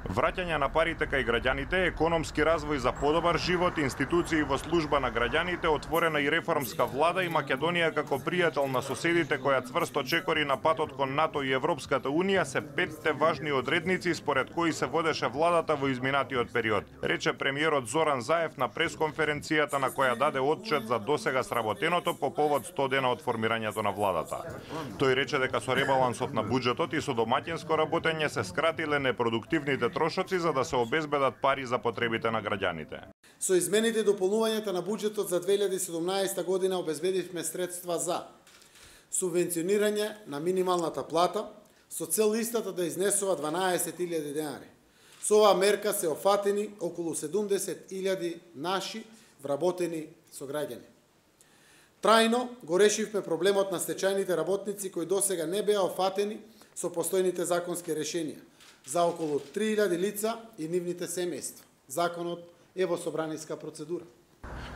Враќање на парите кај граѓаните, економски развој за подобар живот, институции во служба на граѓаните, отворена и реформска влада и Македонија како пријател на соседите која цврсто чекори на патот кон НАТО и Европската Унија се петте важни одредници според кои се водеше владата во изминатиот период, рече премиерот Зоран Заев на пресконференцијата на која даде отчет за досега сработеното по повод 100 дена од формирањето на владата. Тој рече дека со ребалансот на буџетот и со домаќинско работење се скратиле непродуктивните трошоци за да се обезбедат пари за потребите на граѓаните. Со измените и дополнувањата на буџетот за 2017 година обезбедивме средства за субвенционирање на минималната плата со цел истата да изнесува 12.000 денари. Со оваа мерка се офатени околу 70.000 наши вработени со граѓани. Трајно го решивме проблемот на стечајните работници кои досега не беа офатени со постојните законски решенија за околу 3.000 лица и нивните семејства. Законот е во собраниска процедура.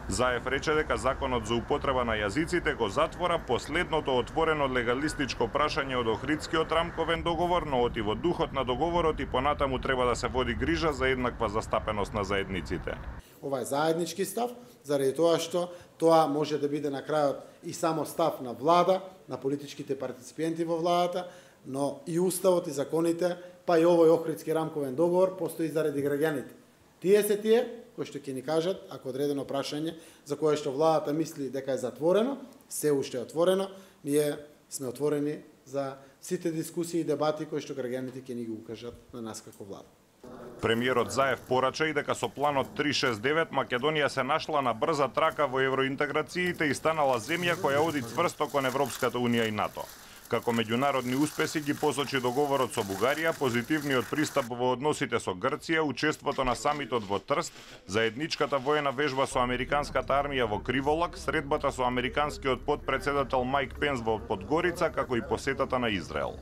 Заев рече дека законот за употреба на јазиците го затвора последното отворено легалистичко прашање од Охридскиот рамковен договор, но оти во духот на договорот и понатаму треба да се води грижа за еднаква застапеност на заедниците. Ова е заеднички став, заради тоа што тоа може да биде на крајот и само став на влада, на политичките партиципенти во владата, но и уставот и законите, па и овој Охридски рамковен договор постои заради граѓаните. Тие се тие кои што ќе ни кажат ако одредено прашање за кое што владата мисли дека е затворено, се уште е отворено, ние сме отворени за сите дискусии и дебати кои што граѓаните ќе ни ги укажат на нас како влада. Премиерот Заев порача и дека со планот 369 Македонија се нашла на брза трака во евроинтеграциите и станала земја која оди цврсто кон Европската Унија и НАТО. Како меѓународни успеси ги посочи договорот со Бугарија, позитивниот пристап во односите со Грција, учеството на самитот во Трст, заедничката воена вежба со американската армија во Криволак, средбата со американскиот потпредседател Мајк Пенс во Подгорица, како и посетата на Израел.